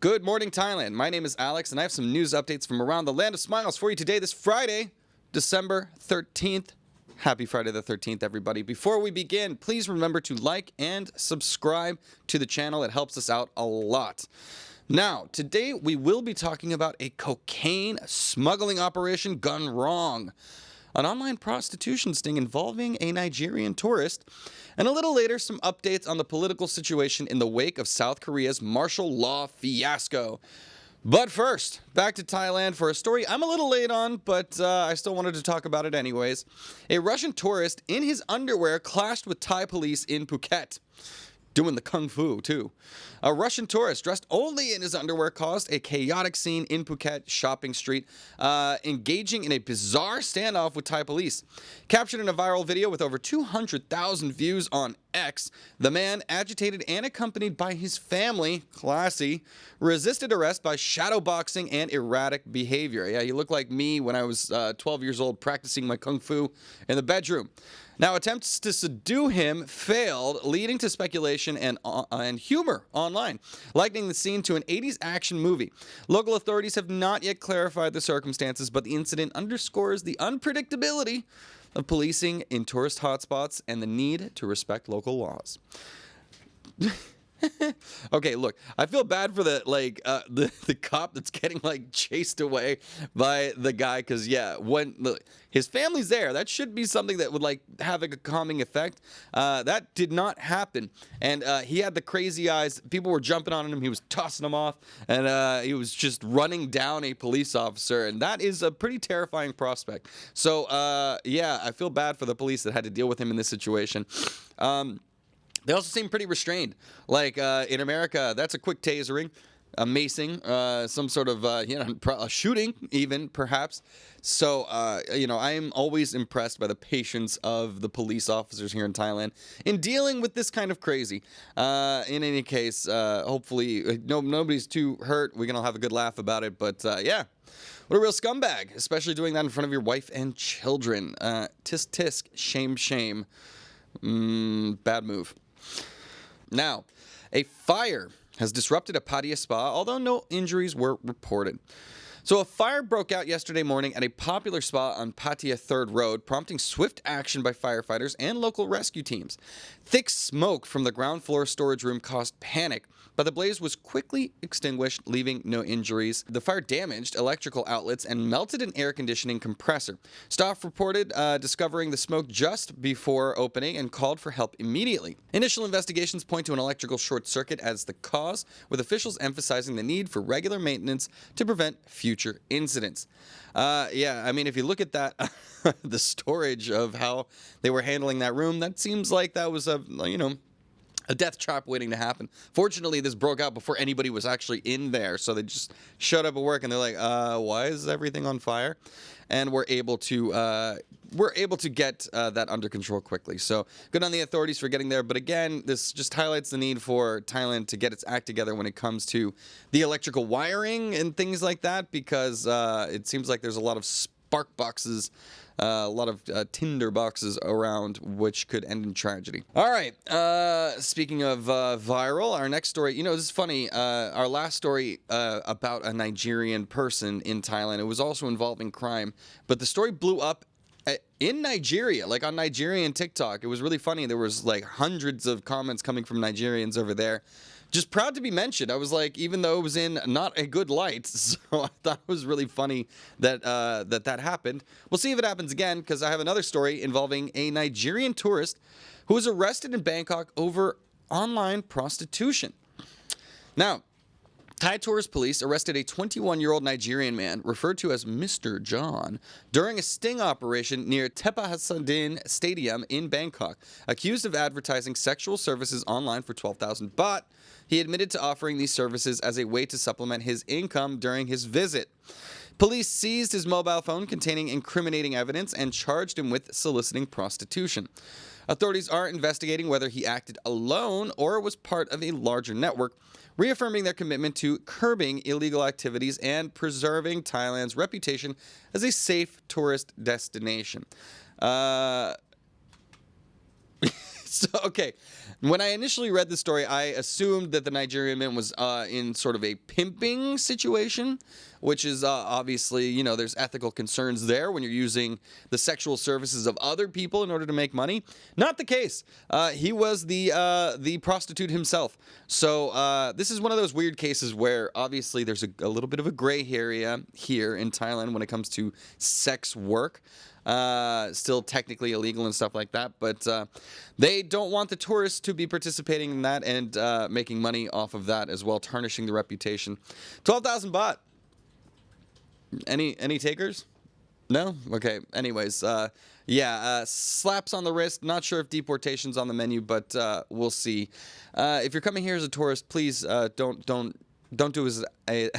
Good morning, Thailand. My name is Alex, and I have some news updates from around the land of smiles for you today, this Friday, December 13th. Happy Friday the 13th, everybody. Before we begin, please remember to like and subscribe to the channel. It helps us out a lot. Now, today we will be talking about a cocaine smuggling operation gone wrong, an online prostitution sting involving a Nigerian tourist, and a little later, some updates on the political situation in the wake of South Korea's martial law fiasco. But first, back to Thailand for a story I'm a little late on, but I still wanted to talk about it anyways. A Russian tourist in his underwear clashed with Thai police in Phuket. Doing the kung fu, too. A Russian tourist dressed only in his underwear caused a chaotic scene in Phuket shopping street, engaging in a bizarre standoff with Thai police. Captured in a viral video with over 200,000 views on X, the man, agitated and accompanied by his family, classy, resisted arrest by shadowboxing and erratic behavior. Yeah, you look like me when I was 12 years old practicing my kung fu in the bedroom. Now, attempts to subdue him failed, leading to speculation and humor online, likening the scene to an 80s action movie. Local authorities have not yet clarified the circumstances, but the incident underscores the unpredictability of policing in tourist hotspots and the need to respect local laws. Okay, look, I feel bad for the cop that's getting chased away by the guy, because when his family's there, that should be something that would have a calming effect. That did not happen, and he had the crazy eyes. People were jumping on him. He was tossing them off, and he was just running down a police officer, and that is a pretty terrifying prospect. So I feel bad for the police that had to deal with him in this situation. They also seem pretty restrained. In America, that's a quick tasering, a macing, some sort of, a shooting even, perhaps. So, I am always impressed by the patience of the police officers here in Thailand in dealing with this kind of crazy. In any case, hopefully, nobody's too hurt. We can all have a good laugh about it. But, what a real scumbag, especially doing that in front of your wife and children. Tisk tisk, shame, shame. Bad move. Now, a fire has disrupted a Pattaya spa, although no injuries were reported. So a fire broke out yesterday morning at a popular spa on Pattaya 3rd Road, prompting swift action by firefighters and local rescue teams. Thick smoke from the ground floor storage room caused panic, but the blaze was quickly extinguished, leaving no injuries. The fire damaged electrical outlets and melted an air conditioning compressor. Staff reported discovering the smoke just before opening and called for help immediately. Initial investigations point to an electrical short circuit as the cause, with officials emphasizing the need for regular maintenance to prevent future incidents. If you look at that, the storage of how they were handling that room, that seems like that was a death trap waiting to happen. Fortunately, this broke out before anybody was actually in there, so they just showed up at work and they're like, why is everything on fire? And we're able to get that under control quickly. So good on the authorities for getting there. But again, this just highlights the need for Thailand to get its act together when it comes to the electrical wiring and things like that, because it seems like there's a lot of spark boxes, a lot of tinder boxes around, which could end in tragedy. All right, speaking of viral, our next story, this is funny. Our last story about a Nigerian person in Thailand, it was also involving crime, but the story blew up in Nigeria, on Nigerian TikTok. It was really funny. There was hundreds of comments coming from Nigerians over there. Just proud to be mentioned. I was even though it was in not a good light, so I thought it was really funny that that happened. We'll see if it happens again, because I have another story involving a Nigerian tourist who was arrested in Bangkok over online prostitution. Now, Thai tourist police arrested a 21-year-old Nigerian man, referred to as Mr. John, during a sting operation near Tepahasadin Stadium in Bangkok, accused of advertising sexual services online for 12,000 baht. He admitted to offering these services as a way to supplement his income during his visit. Police seized his mobile phone containing incriminating evidence and charged him with soliciting prostitution. Authorities are investigating whether he acted alone or was part of a larger network, reaffirming their commitment to curbing illegal activities and preserving Thailand's reputation as a safe tourist destination. So, okay, when I initially read the story, I assumed that the Nigerian man was in sort of a pimping situation, which is obviously, you know, there's ethical concerns there when you're using the sexual services of other people in order to make money. Not the case. He was the prostitute himself. So this is one of those weird cases where obviously there's a little bit of a gray area here in Thailand when it comes to sex work. Still technically illegal and stuff like that, but they don't want the tourists to be participating in that and making money off of that as well, tarnishing the reputation. 12,000 baht. Any takers? No? Okay. Anyways, slaps on the wrist. Not sure if deportation's on the menu, but we'll see. If you're coming here as a tourist, please don't do it as a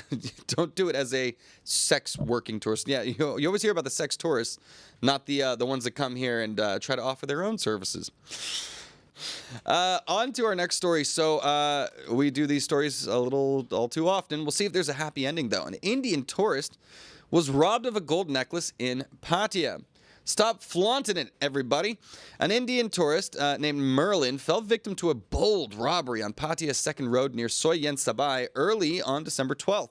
don't do it as a sex working tourist. Yeah, you always hear about the sex tourists, not the ones that come here and try to offer their own services. On to our next story. So we do these stories all too often. We'll see if there's a happy ending though. An Indian tourist was robbed of a gold necklace in Pattaya. Stop flaunting it, everybody. An Indian tourist named Merlin fell victim to a bold robbery on Pattaya 2nd Road near Soi Yen Sabai early on December 12th.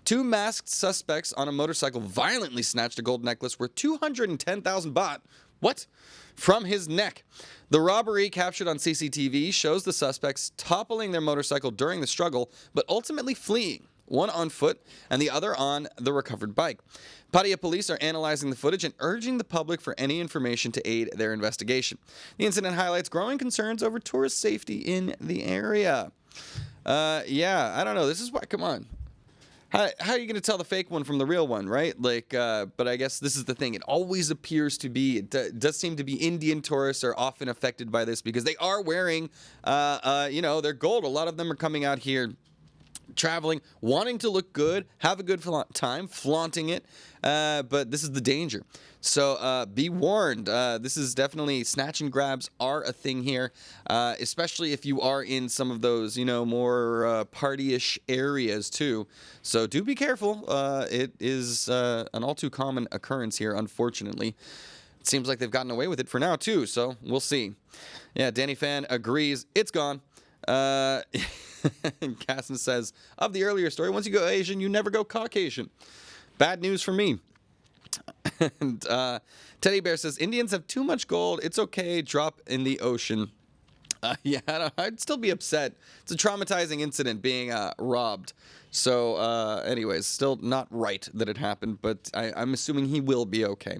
Two masked suspects on a motorcycle violently snatched a gold necklace worth 210,000 baht. What? From his neck. The robbery captured on CCTV shows the suspects toppling their motorcycle during the struggle, but ultimately fleeing. One on foot and the other on the recovered bike. Pattaya police are analyzing the footage and urging the public for any information to aid their investigation. The incident highlights growing concerns over tourist safety in the area. I don't know. This is why, come on. How are you going to tell the fake one from the real one, right? But I guess this is the thing. It always appears to be, it does seem to be Indian tourists are often affected by this because they are wearing, their gold. A lot of them are coming out here traveling, wanting to look good, have a good time, flaunting it, but this is the danger. So be warned. This is definitely snatch and grabs are a thing here, especially if you are in some of those, more partyish areas too. So do be careful. It is an all too common occurrence here, unfortunately. It seems like they've gotten away with it for now too, so we'll see. Yeah, Danny Fan agrees. It's gone. And Casson says, of the earlier story, once you go Asian, you never go Caucasian. Bad news for me. And Teddy Bear says, Indians have too much gold. It's okay. Drop in the ocean. I'd still be upset. It's a traumatizing incident being robbed. So anyways, still not right that it happened, but I'm assuming he will be okay.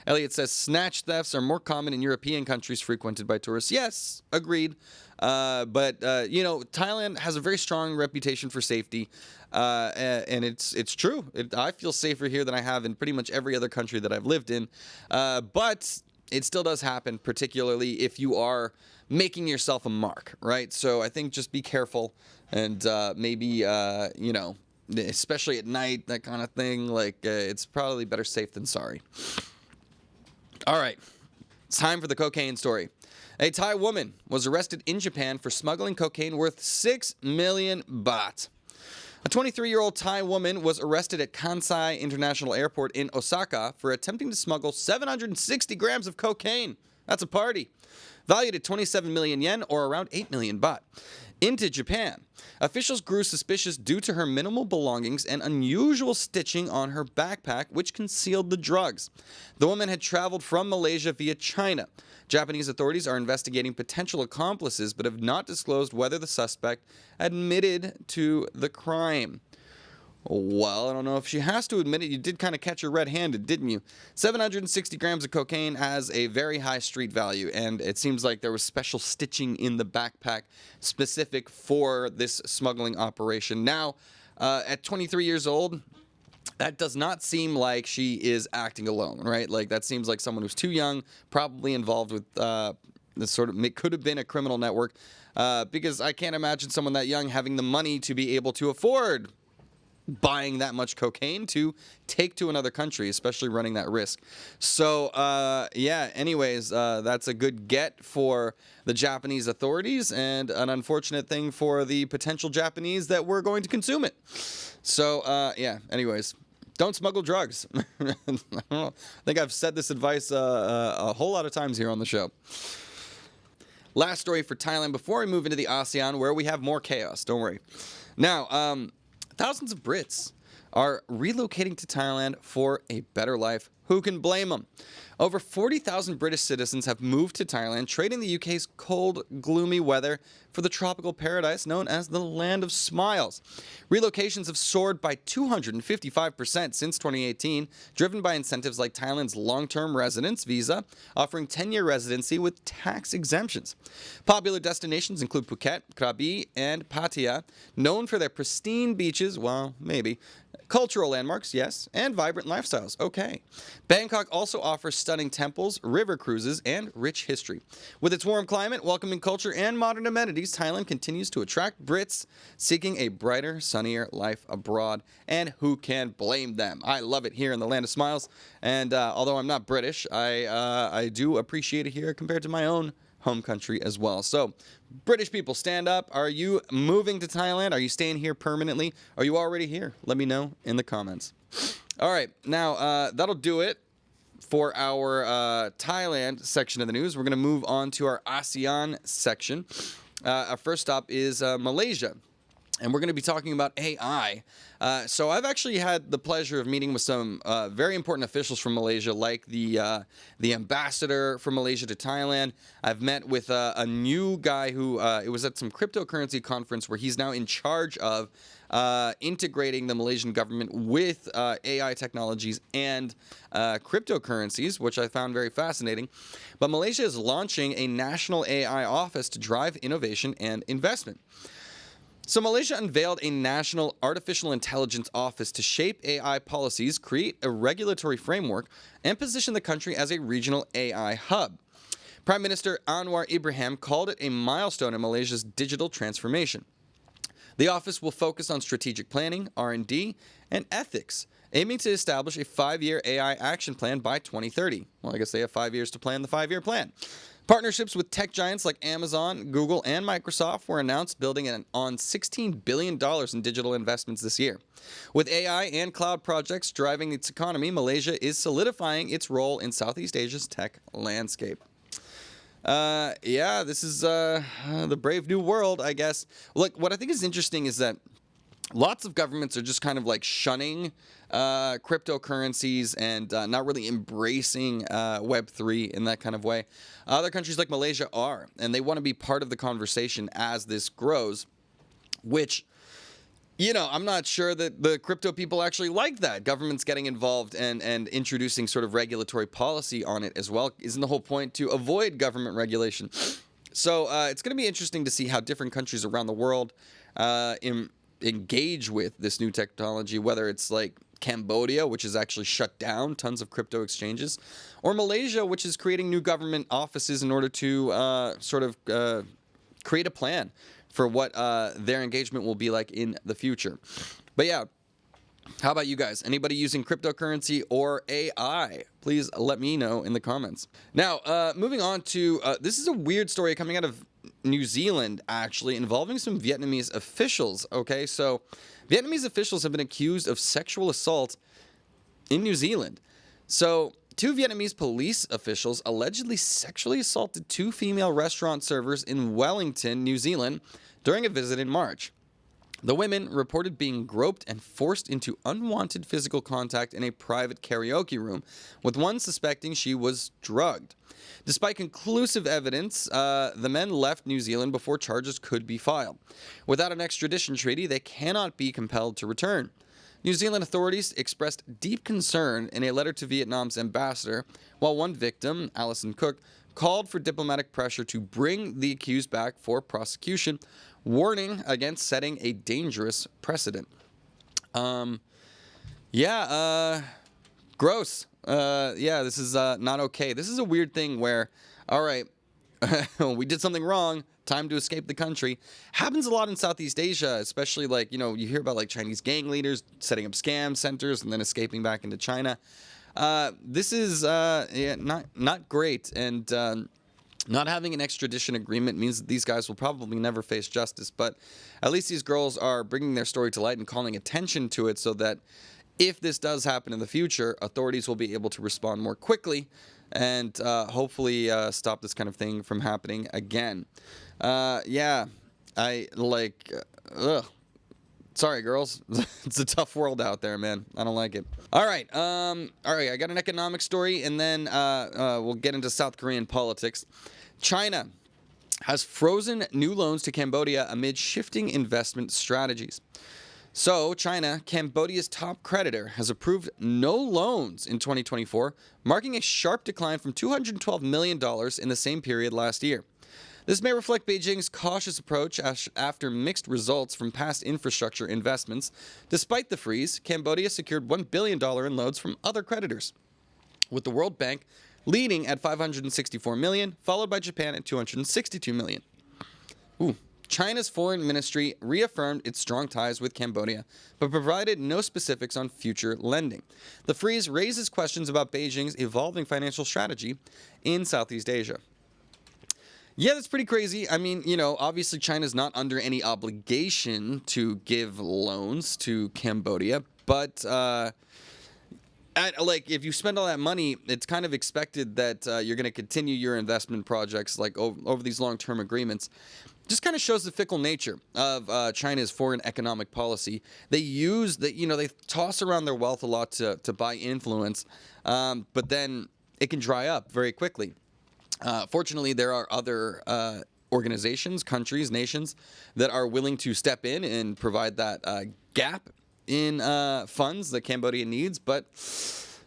Elliot says, snatch thefts are more common in European countries frequented by tourists. Yes, agreed. But Thailand has a very strong reputation for safety, and it's true. I feel safer here than I have in pretty much every other country that I've lived in. But it still does happen, particularly if you are making yourself a mark, right? So I think just be careful and maybe, especially at night, that kind of thing. It's probably better safe than sorry. All right, it's time for the cocaine story. A Thai woman was arrested in Japan for smuggling cocaine worth 6 million baht. A 23-year-old Thai woman was arrested at Kansai International Airport in Osaka for attempting to smuggle 760 grams of cocaine. That's a party. Valued at 27 million yen, or around 8 million baht, into Japan. Officials grew suspicious due to her minimal belongings and unusual stitching on her backpack, which concealed the drugs. The woman had traveled from Malaysia via China. Japanese authorities are investigating potential accomplices, but have not disclosed whether the suspect admitted to the crime. Well, I don't know if she has to admit it. You did kind of catch her red-handed, didn't you? 760 grams of cocaine has a very high street value, and it seems like there was special stitching in the backpack specific for this smuggling operation. Now, at 23 years old, that does not seem like she is acting alone, right? That seems like someone who's too young, probably involved with this sort of, it could have been a criminal network, because I can't imagine someone that young having the money to be able to afford buying that much cocaine to take to another country, especially running that risk. So, anyways, that's a good get for the Japanese authorities and an unfortunate thing for the potential Japanese that were going to consume it. So, anyways, don't smuggle drugs. I don't know. I think I've said this advice a whole lot of times here on the show. last story for Thailand before we move into the ASEAN, where we have more chaos. Don't worry. Now, thousands of Brits are relocating to Thailand for a better life. Who can blame them? Over 40,000 British citizens have moved to Thailand, trading the UK's cold, gloomy weather for the tropical paradise known as the Land of Smiles. Relocations have soared by 255% since 2018, driven by incentives like Thailand's long-term residence visa, offering 10-year residency with tax exemptions. Popular destinations include Phuket, Krabi, and Pattaya, known for their pristine beaches, well, maybe, cultural landmarks, yes, and vibrant lifestyles, okay. Bangkok also offers stunning temples, river cruises, and rich history. With its warm climate, welcoming culture, and modern amenities, Thailand continues to attract Brits seeking a brighter, sunnier life abroad. And who can blame them? I love it here in the Land of Smiles, and although I'm not British, I do appreciate it here compared to my own home country as well. So, British people, stand up. Are you moving to Thailand? Are you staying here permanently? Are you already here? Let me know in the comments. All right, now that'll do it for our Thailand section of the news. We're going to move on to our ASEAN section. Our first stop is Malaysia. And we're going to be talking about AI. So I've actually had the pleasure of meeting with some very important officials from Malaysia, like the ambassador from Malaysia to Thailand. I've met with a new guy who it was at some cryptocurrency conference where he's now in charge of integrating the Malaysian government with AI technologies and cryptocurrencies, which I found very fascinating. But Malaysia is launching a national AI office to drive innovation and investment. So Malaysia unveiled a national artificial intelligence office to shape AI policies, create a regulatory framework, and position the country as a regional AI hub. Prime Minister Anwar Ibrahim called it a milestone in Malaysia's digital transformation. The office will focus on strategic planning, R&D, and ethics, aiming to establish a 5-year AI action plan by 2030. Well, I guess they have 5 years to plan the 5-year plan. Partnerships with tech giants like Amazon, Google, and Microsoft were announced, building on $16 billion in digital investments this year. With AI and cloud projects driving its economy, Malaysia is solidifying its role in Southeast Asia's tech landscape. Yeah, this is the brave new world, I guess. Look, what I think is interesting is that lots of governments are just kind of like shunning cryptocurrencies and not really embracing Web3 in that kind of way. Other countries like Malaysia are, and they want to be part of the conversation as this grows, which, you know, I'm not sure that the crypto people actually like that. Governments getting involved and introducing sort of regulatory policy on it as well. Isn't the whole point to avoid government regulation? So it's going to be interesting to see how different countries around the world engage with this new technology, whether it's like Cambodia, which has actually shut down tons of crypto exchanges, or Malaysia, which is creating new government offices in order to create a plan for what their engagement will be like in the future. But yeah, how about you guys? Anybody using cryptocurrency or AI? Please let me know in the comments. Now, moving on to, this is a weird story coming out of New Zealand, actually, involving some Vietnamese officials. Okay, so Vietnamese officials have been accused of sexual assault in New Zealand. So 2 Vietnamese police officials allegedly sexually assaulted 2 female restaurant servers in Wellington, New Zealand, during a visit in March. The women reported being groped and forced into unwanted physical contact in a private karaoke room, with one suspecting she was drugged. Despite conclusive evidence, the men left New Zealand before charges could be filed. Without an extradition treaty, they cannot be compelled to return. New Zealand authorities expressed deep concern in a letter to Vietnam's ambassador, while one victim, Alison Cook, called for diplomatic pressure to bring the accused back for prosecution, warning against setting a dangerous precedent. Gross. Yeah, this is not okay. This is a weird thing where, all right, we did something wrong, time to escape the country. Happens a lot in Southeast Asia, especially like, you know, you hear about like Chinese gang leaders setting up scam centers and then escaping back into China. This is not great, and not having an extradition agreement means that these guys will probably never face justice, but at least these girls are bringing their story to light and calling attention to it so that if this does happen in the future, authorities will be able to respond more quickly and hopefully stop this kind of thing from happening again. Yeah, I like. Ugh. Sorry, girls. It's a tough world out there, man. I don't like it. All right. I got an economic story, and then we'll get into South Korean politics. China has frozen new loans to Cambodia amid shifting investment strategies. So, China, Cambodia's top creditor, has approved no loans in 2024, marking a sharp decline from $212 million in the same period last year. This may reflect Beijing's cautious approach after mixed results from past infrastructure investments. Despite the freeze, Cambodia secured $1 billion in loans from other creditors, with the World Bank leading at $564 million, followed by Japan at $262 million. China's foreign ministry reaffirmed its strong ties with Cambodia, but provided no specifics on future lending. The freeze raises questions about Beijing's evolving financial strategy in Southeast Asia. Yeah, that's pretty crazy. I mean, obviously China's not under any obligation to give loans to Cambodia, but if you spend all that money, it's kind of expected that you're going to continue your investment projects over these long-term agreements. Just kind of shows the fickle nature of China's foreign economic policy. They they toss around their wealth a lot to buy influence, but then it can dry up very quickly. Fortunately, there are other organizations, countries, nations that are willing to step in and provide that gap in funds that Cambodia needs. But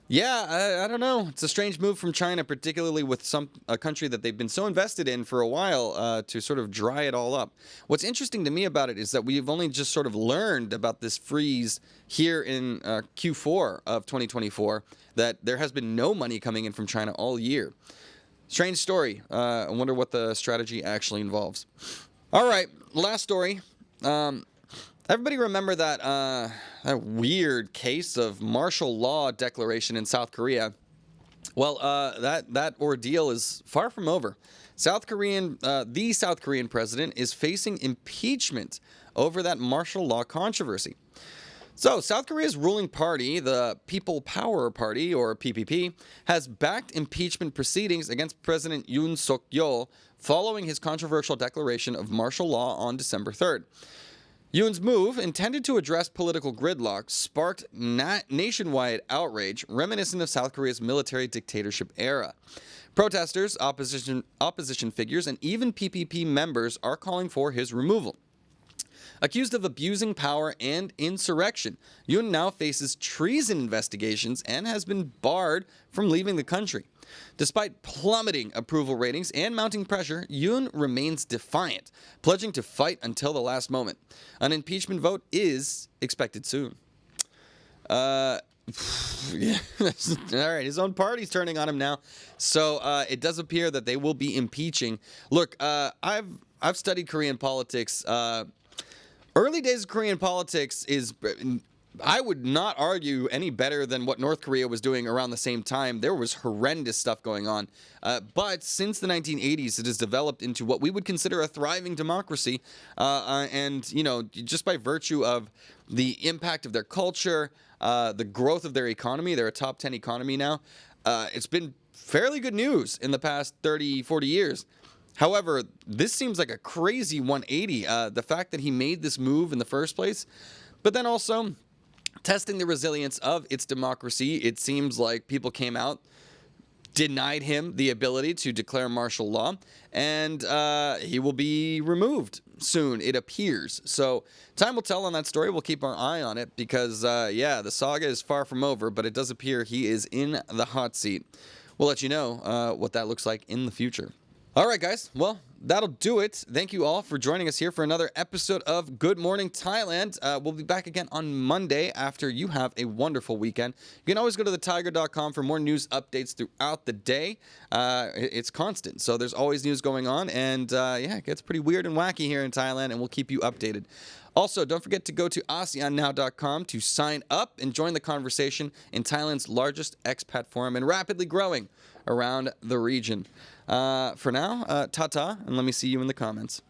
yeah, I don't know. It's a strange move from China, particularly with a country that they've been so invested in for a while, to sort of dry it all up. What's interesting to me about it is that we've only just sort of learned about this freeze here in Q4 of 2024, that there has been no money coming in from China all year. Strange story. I wonder what the strategy actually involves. All right, last story. Everybody remember that weird case of martial law declaration in South Korea? Well, that ordeal is far from over. The South Korean president is facing impeachment over that martial law controversy. So, South Korea's ruling party, the People Power Party, or PPP, has backed impeachment proceedings against President Yoon Suk-yeol following his controversial declaration of martial law on December 3rd. Yoon's move, intended to address political gridlock, sparked nationwide outrage reminiscent of South Korea's military dictatorship era. Protesters, opposition figures, and even PPP members are calling for his removal. Accused of abusing power and insurrection, Yoon now faces treason investigations and has been barred from leaving the country. Despite plummeting approval ratings and mounting pressure, Yoon remains defiant, pledging to fight until the last moment. An impeachment vote is expected soon. All right, his own party's turning on him now. So it does appear that they will be impeaching. Look, I've studied Korean politics. Early days of Korean politics is, I would not argue, any better than what North Korea was doing around the same time. There was horrendous stuff going on. But since the 1980s, it has developed into what we would consider a thriving democracy. And, just by virtue of the impact of their culture, the growth of their economy, they're a top 10 economy now. It's been fairly good news in the past 30, 40 years. However, this seems like a crazy 180, the fact that he made this move in the first place, but then also testing the resilience of its democracy. It seems like people came out, denied him the ability to declare martial law, and he will be removed soon, it appears. So time will tell on that story. We'll keep our eye on it because, the saga is far from over, but it does appear he is in the hot seat. We'll let you know what that looks like in the future. All right, guys. Well, that'll do it. Thank you all for joining us here for another episode of Good Morning Thailand. We'll be back again on Monday after you have a wonderful weekend. You can always go to thetiger.com for more news updates throughout the day. It's constant, so there's always news going on. And it gets pretty weird and wacky here in Thailand, and we'll keep you updated. Also, don't forget to go to ASEANnow.com to sign up and join the conversation in Thailand's largest expat forum and rapidly growing around the region. For now, ta-ta, and let me see you in the comments.